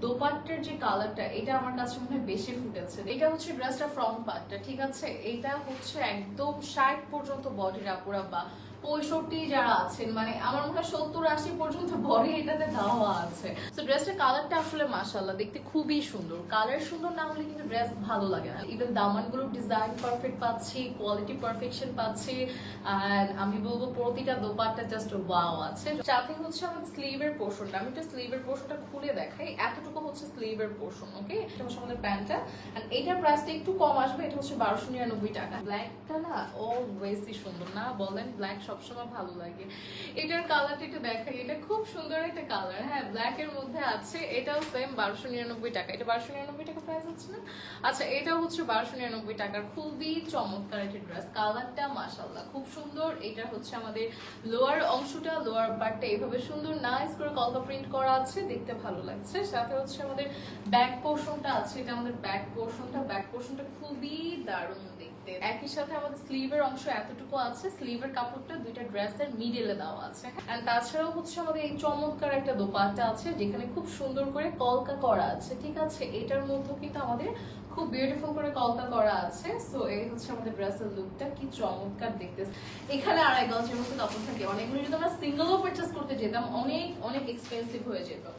দোপাট্টার যে কালারটা এটা আমার কাছে মনে হয় বেশি ফুটেছে। এটা হচ্ছে ড্রেসটা ফ্রন্ট পার্টটা, ঠিক আছে? এটা হচ্ছে একদম 60 পর্যন্ত বডির আপুরা বা 65 যারা আছেন, মানে আমার মনে হয় 70-80 পর্যন্ত বডি এটাতে দেওয়া আছে। তো ড্রেসটার কালারটা আসলে মাশাআল্লাহ দেখতে খুবই সুন্দর। কালার সুন্দর না হলে কিন্তু ড্রেস ভালো লাগে না। ইভেন দামানগুলোর ডিজাইন পারফেক্ট পাচ্ছি, কোয়ালিটি পারফেকশন পাচ্ছি, আর আমি বলবো প্রতিটা দোপাট্টা জাস্ট ওয়াও আছে। সাথে হচ্ছে আমাদের স্লিভের পোর্শনটা, আমি একটু স্লিভের পোর্শনটা খুলে দেখাই। এতটুকু হচ্ছে স্লিভের পোর্শন, ওকে? এটা হচ্ছে আমাদের প্যান্টটা, এন্ড এটার প্রাইসটা একটু কম আসবে, এটা হচ্ছে 1299 টাকা। ব্ল্যাকটা না অলওয়েজই সুন্দর না বলেন? ব্ল্যাক সবসময় ভালো লাগে। এটার কালারটা একটু দেখাই, এটা খুব সুন্দর একটা কালার। হ্যাঁ, ব্ল্যাক এর মধ্যে আছে, এটাও সেম 1299 টাকা। এটা 1299 টাকা প্রাইস হচ্ছে না? আচ্ছা, এটাও হচ্ছে 1299 টাকার। খুবই চমৎকার একটা ড্রেস, কালারটা মাশাআল্লাহ খুব সুন্দর। এটা হচ্ছে আমাদের লোয়ার অংশটা, লোয়ার পার্টটা এইভাবে সুন্দর নাইস করে কলকা প্রিন্ট করা আছে, দেখতে ভালো লাগছে। সাথে হচ্ছে আমাদের ব্যাক পোর্শনটা আছে, এটা আমাদের ব্যাক পোর্শনটা খুবই দারুণ দেখতে। একই সাথে আমাদের স্লিভের অংশ এতটুকু আছে, স্লিভের কাপড়টা দুইটা ড্রেসের মিডলে দেওয়া আছে। এন্ড তাছাড়াও হচ্ছে আমাদের এই চমৎকার একটা দোপাট্টা আছে যেখানে খুব সুন্দর করে কলকা করা আছে, ঠিক আছে? এটার মধ্যে কিন্তু আমাদের খুব বিউটিফুল করে কলকা করা আছে। সো এই হচ্ছে আমাদের ড্রেসের লুকটা, কি চমৎকার দেখতে। এখানে আড়াই গজের মতো কাপড় থাকে, অনেকগুলো যদি আমরা সিঙ্গেলও পারচেস করতে যেতাম অনেক অনেক এক্সপেন্সিভ হয়ে যেত।